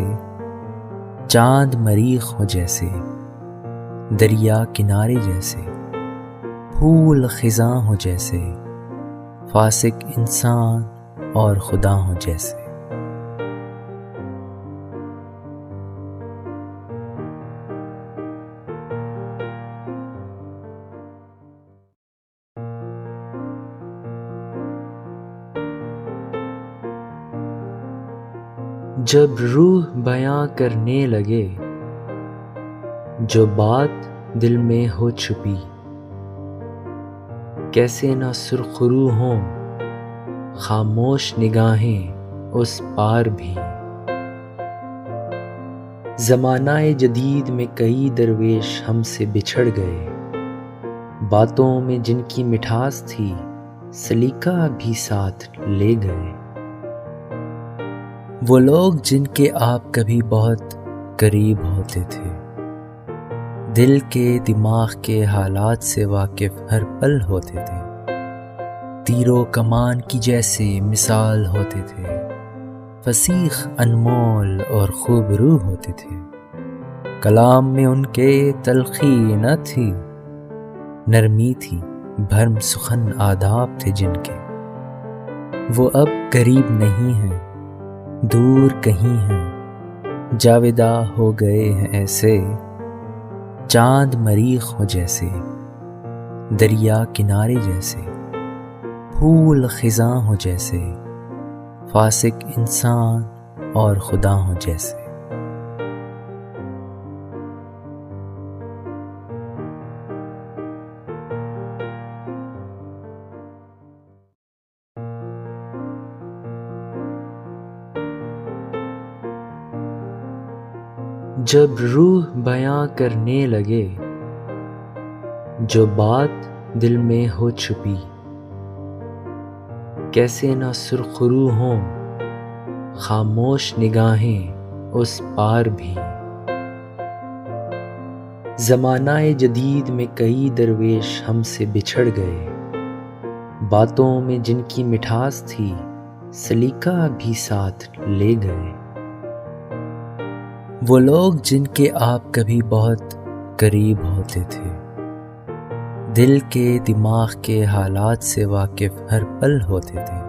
چاند مریخ ہو جیسے، دریا کنارے جیسے، پھول خزاں ہو جیسے، فاسق انسان اور خدا ہو جیسے۔ جب روح بیاں کرنے لگے جو بات دل میں ہو چھپی، کیسے نہ سرخرو ہوں خاموش نگاہیں اس پار بھی۔ زمانہ جدید میں کئی درویش ہم سے بچھڑ گئے، باتوں میں جن کی مٹھاس تھی سلیقہ بھی ساتھ لے گئے۔ وہ لوگ جن کے آپ کبھی بہت قریب ہوتے تھے، دل کے دماغ کے حالات سے واقف ہر پل ہوتے تھے، تیر و کمان کی جیسے مثال ہوتے تھے، فصیح انمول اور خوبرو ہوتے تھے۔ کلام میں ان کے تلخی نہ تھی، نرمی تھی، بھرم سخن آداب تھے جن کے۔ وہ اب قریب نہیں ہیں، دور کہیں ہیں، جاوداں ہو گئے ہیں ایسے، چاند مریخ ہو جیسے، دریا کنارے جیسے، پھول خزاں ہو جیسے، فاسق انسان اور خدا ہو جیسے۔ جب روح بیاں کرنے لگے جو بات دل میں ہو چھپی، کیسے نہ سرخرو ہوں خاموش نگاہیں اس پار بھی۔ زمانہ جدید میں کئی درویش ہم سے بچھڑ گئے، باتوں میں جن کی مٹھاس تھی سلیقہ بھی ساتھ لے گئے۔ وہ لوگ جن کے آپ کبھی بہت قریب ہوتے تھے، دل کے دماغ کے حالات سے واقف ہر پل ہوتے تھے،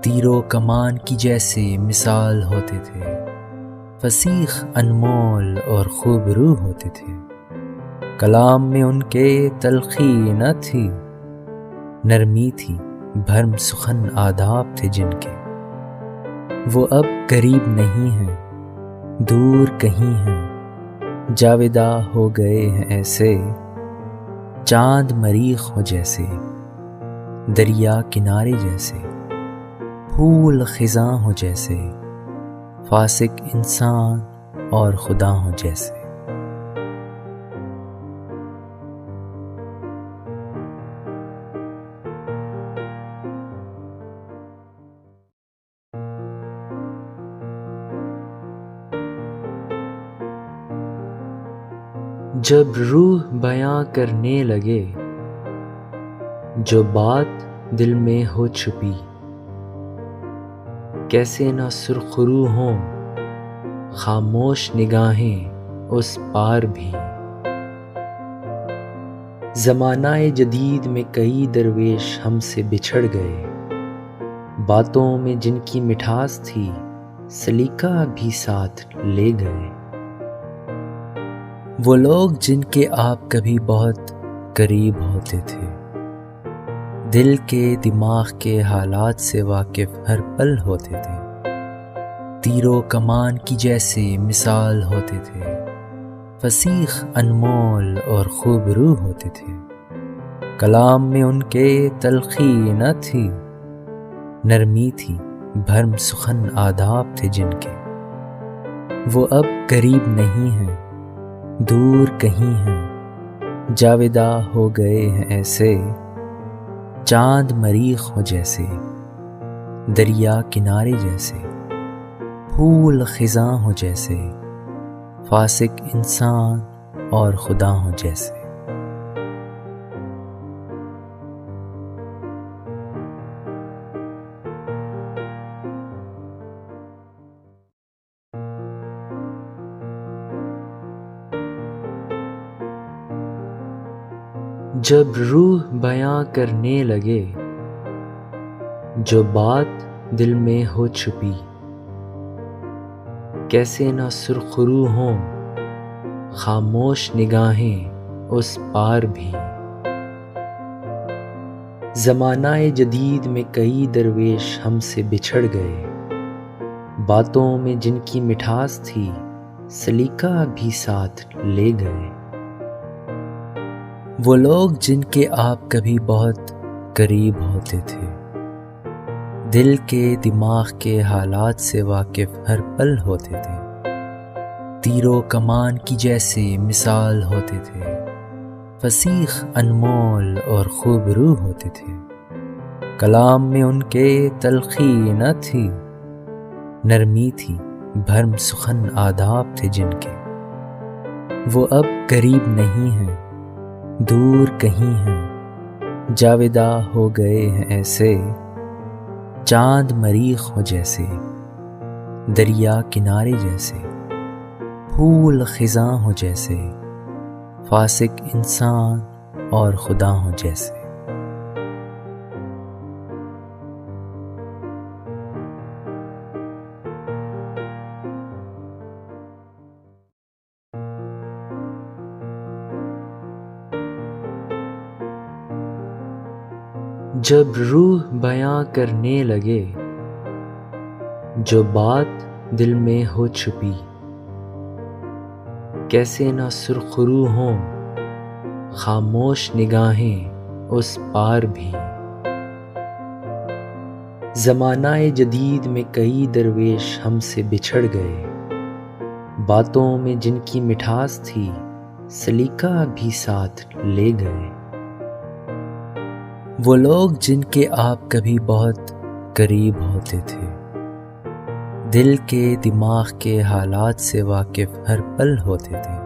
تیر و کمان کی جیسے مثال ہوتے تھے، فصیح انمول اور خوبرو ہوتے تھے۔ کلام میں ان کے تلخی نہ تھی، نرمی تھی، بھرم سخن آداب تھے جن کے۔ وہ اب قریب نہیں ہیں، دور کہیں ہیں، جاوداں ہو گئے ہیں ایسے، چاند مریخ ہو جیسے، دریا کنارے جیسے، پھول خزاں ہو جیسے، فاسق انسان اور خدا ہو جیسے۔ جب روح بیاں کرنے لگے جو بات دل میں ہو چھپی، کیسے نہ سرخرو ہوں خاموش نگاہیں اس پار بھی۔ زمانہ جدید میں کئی درویش ہم سے بچھڑ گئے، باتوں میں جن کی مٹھاس تھی سلیقہ بھی ساتھ لے گئے۔ وہ لوگ جن کے آپ کبھی بہت قریب ہوتے تھے، دل کے دماغ کے حالات سے واقف ہر پل ہوتے تھے، تیر و کمان کی جیسے مثال ہوتے تھے، فصیح انمول اور خوبرو ہوتے تھے۔ کلام میں ان کے تلخی نہ تھی، نرمی تھی، بھرم سخن آداب تھے جن کے۔ وہ اب قریب نہیں ہیں، دور کہیں ہیں، جاوداں ہو گئے ہیں ایسے، چاند مریخ ہو جیسے، دریا کنارے جیسے، پھول خزاں ہو جیسے، فاسق انسان اور خدا ہو جیسے۔ جب روح بیاں کرنے لگے جو بات دل میں ہو چھپی، کیسے نہ سرخرو ہوں خاموش نگاہیں اس پار بھی۔ زمانہ جدید میں کئی درویش ہم سے بچھڑ گئے، باتوں میں جن کی مٹھاس تھی سلیقہ بھی ساتھ لے گئے۔ وہ لوگ جن کے آپ کبھی بہت قریب ہوتے تھے، دل کے دماغ کے حالات سے واقف ہر پل ہوتے تھے، تیر و کمان کی جیسے مثال ہوتے تھے، فصیح انمول اور خوبرو ہوتے تھے، کلام میں ان کے تلخی نہ تھی، نرمی تھی، بھرم سخن آداب تھے جن کے۔ وہ اب قریب نہیں ہیں، دور کہیں ہیں، جاوداں ہو گئے ہیں ایسے، چاند مریخ ہو جیسے، دریا کنارے جیسے، پھول خزاں ہو جیسے، فاسق انسان اور خدا ہو جیسے۔ جب روح بیاں کرنے لگے جو بات دل میں ہو چھپی، کیسے نہ سرخرو ہوں خاموش نگاہیں اس پار بھی۔ زمانہ جدید میں کئی درویش ہم سے بچھڑ گئے، باتوں میں جن کی مٹھاس تھی سلیقہ بھی ساتھ لے گئے۔ وہ لوگ جن کے آپ کبھی بہت قریب ہوتے تھے، دل کے دماغ کے حالات سے واقف ہر پل ہوتے تھے،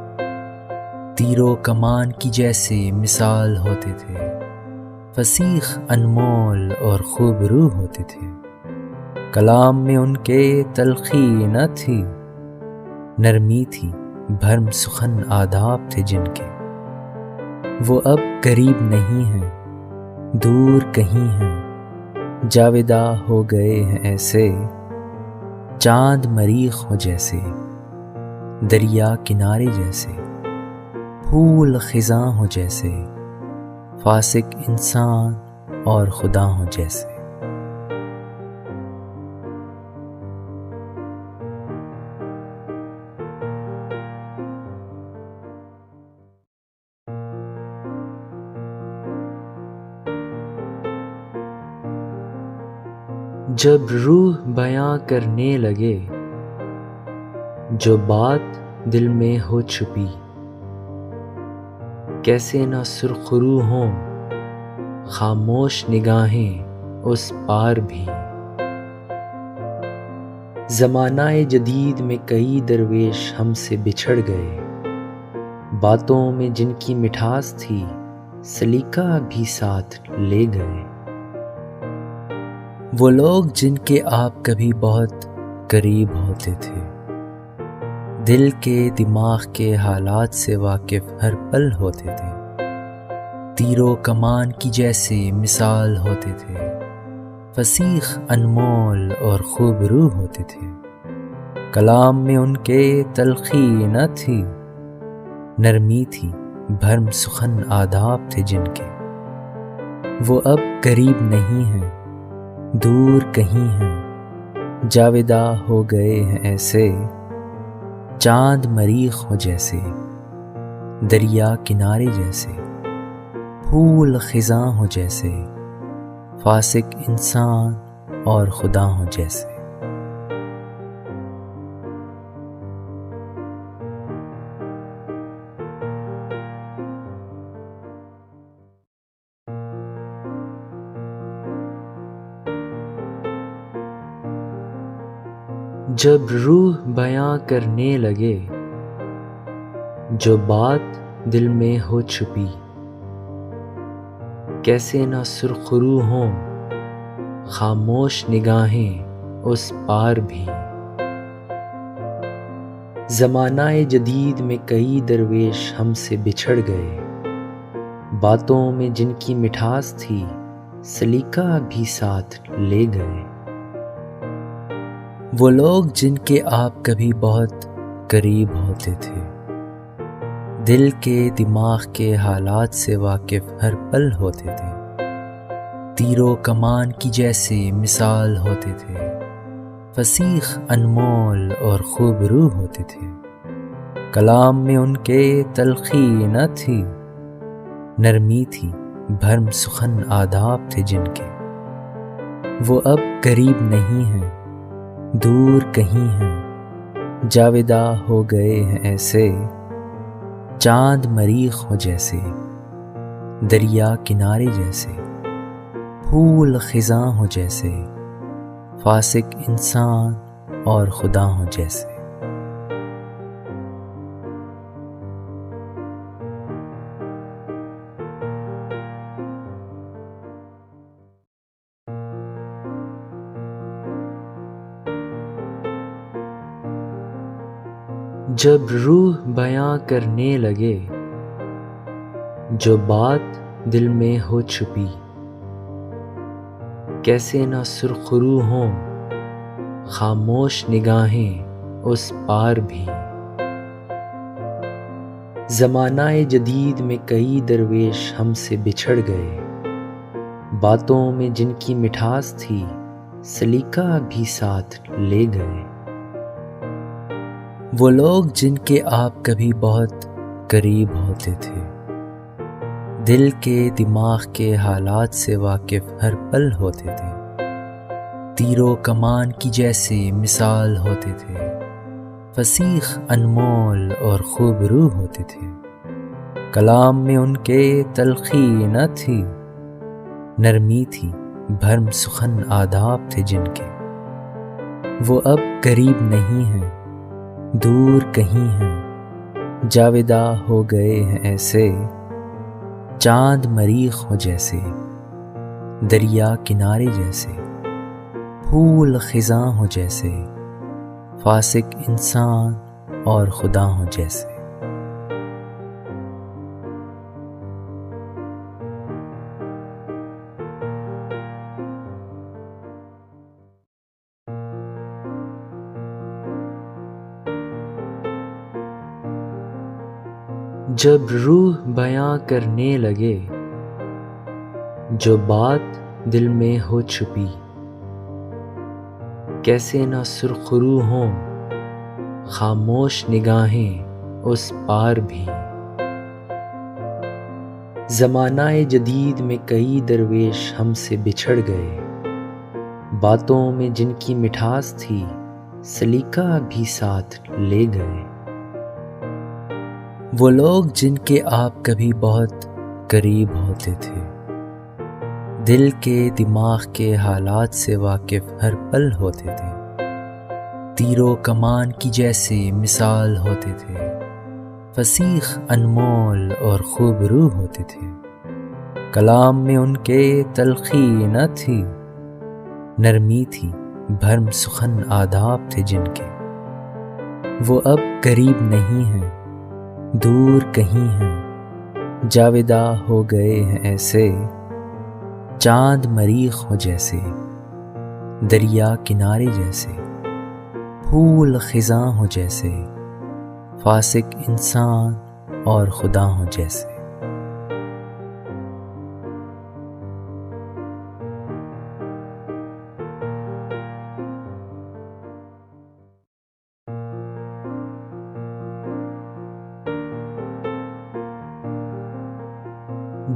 تیر و کمان کی جیسے مثال ہوتے تھے، فصیح انمول اور خوبرو ہوتے تھے، کلام میں ان کے تلخی نہ تھی، نرمی تھی، بھرم سخن آداب تھے جن کے۔ وہ اب قریب نہیں ہیں، دور کہیں ہیں، جاوداں ہو گئے ہیں ایسے، چاند مریخ ہو جیسے، دریا کنارے جیسے، پھول خزاں ہو جیسے، فاسق انسان اور خدا ہو جیسے۔ جب روح بیاں کرنے لگے جو بات دل میں ہو چھپی، کیسے نہ سرخرو ہوں خاموش نگاہیں اس پار بھی۔ زمانہ جدید میں کئی درویش ہم سے بچھڑ گئے، باتوں میں جن کی مٹھاس تھی سلیقہ بھی ساتھ لے گئے۔ وہ لوگ جن کے آپ کبھی بہت قریب ہوتے تھے، دل کے دماغ کے حالات سے واقف ہر پل ہوتے تھے، تیر و کمان کی جیسے مثال ہوتے تھے، فصیح انمول اور خوبرو ہوتے تھے، کلام میں ان کے تلخی نہ تھی، نرمی تھی، بھرم سخن آداب تھے جن کے۔ وہ اب قریب نہیں ہیں، دور کہیں ہیں، جاوداں ہو گئے ہیں ایسے، چاند مریخ ہو جیسے، دریا کنارے جیسے، پھول خزاں ہو جیسے، فاسق انسان اور خدا ہو جیسے۔ جب روح بیاں کرنے لگے جو بات دل میں ہو چھپی، کیسے نہ سرخرو ہوں خاموش نگاہیں اس پار بھی۔ زمانہ جدید میں کئی درویش ہم سے بچھڑ گئے، باتوں میں جن کی مٹھاس تھی سلیقہ بھی ساتھ لے گئے۔ وہ لوگ جن کے آپ کبھی بہت قریب ہوتے تھے، دل کے دماغ کے حالات سے واقف ہر پل ہوتے تھے، تیر و کمان کی جیسے مثال ہوتے تھے، فصیح انمول اور خوبرو ہوتے تھے، کلام میں ان کے تلخی نہ تھی، نرمی تھی، بھرم سخن آداب تھے جن کے۔ وہ اب قریب نہیں ہیں، دور کہیں ہیں، جاوداں ہو گئے ہیں ایسے، چاند مریخ ہو جیسے، دریا کنارے جیسے، پھول خزاں ہو جیسے، فاسق انسان اور خدا ہو جیسے۔ جب روح بیاں کرنے لگے جو بات دل میں ہو چھپی، کیسے نہ سرخرو ہوں خاموش نگاہیں اس پار بھی۔ زمانہ جدید میں کئی درویش ہم سے بچھڑ گئے، باتوں میں جن کی مٹھاس تھی سلیقہ بھی ساتھ لے گئے۔ وہ لوگ جن کے آپ کبھی بہت قریب ہوتے تھے، دل کے دماغ کے حالات سے واقف ہر پل ہوتے تھے، تیر و کمان کی جیسے مثال ہوتے تھے، فصیح انمول اور خوب روح ہوتے تھے۔ کلام میں ان کے تلخی نہ تھی، نرمی تھی، بھرم سخن آداب تھے جن کے۔ وہ اب قریب نہیں ہیں، دور کہیں ہیں، جاوداں ہو گئے ہیں ایسے، چاند مریخ ہو جیسے، دریا کنارے جیسے، پھول خزاں ہو جیسے، فاسق انسان اور خدا ہو جیسے۔ جب روح بیاں کرنے لگے جو بات دل میں ہو چھپی، کیسے نہ سرخرو ہوں خاموش نگاہیں اس پار بھی۔ زمانہ جدید میں کئی درویش ہم سے بچھڑ گئے، باتوں میں جن کی مٹھاس تھی سلیقہ بھی ساتھ لے گئے۔ وہ لوگ جن کے آپ کبھی بہت قریب ہوتے تھے، دل کے دماغ کے حالات سے واقف ہر پل ہوتے تھے، تیر و کمان کی جیسے مثال ہوتے تھے، فصیح انمول اور خوب روح ہوتے تھے۔ کلام میں ان کے تلخی نہ تھی، نرمی تھی، بھرم سخن آداب تھے جن کے۔ وہ اب قریب نہیں ہیں، دور کہیں ہیں، جاوداں ہو گئے ہیں ایسے، چاند مریخ ہو جیسے، دریا کنارے جیسے، پھول خزاں ہو جیسے، فاسق انسان اور خدا ہو جیسے۔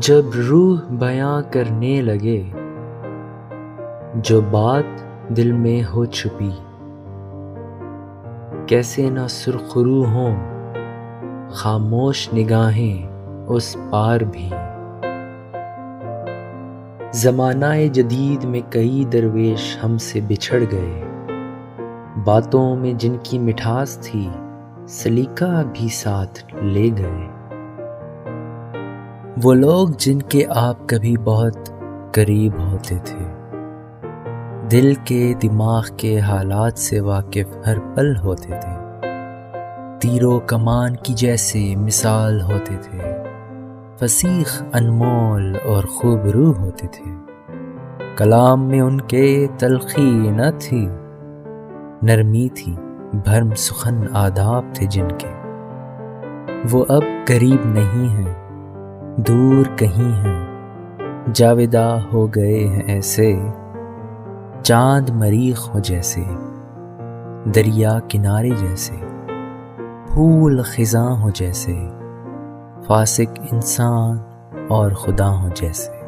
جب روح بیاں کرنے لگے جو بات دل میں ہو چھپی، کیسے نہ سرخرو ہوں خاموش نگاہیں اس پار بھی۔ زمانہ جدید میں کئی درویش ہم سے بچھڑ گئے، باتوں میں جن کی مٹھاس تھی سلیقہ بھی ساتھ لے گئے۔ وہ لوگ جن کے آپ کبھی بہت قریب ہوتے تھے، دل کے دماغ کے حالات سے واقف ہر پل ہوتے تھے، تیر و کمان کی جیسے مثال ہوتے تھے، فصیح انمول اور خوب روح ہوتے تھے۔ کلام میں ان کے تلخی نہ تھی، نرمی تھی، بھرم سخن آداب تھے جن کے۔ وہ اب قریب نہیں ہیں، دور کہیں ہیں، جاوداں ہو گئے ہیں ایسے، چاند مریخ ہو جیسے، دریا کنارے جیسے، پھول خزاں ہو جیسے، فاسق انسان اور خدا ہو جیسے۔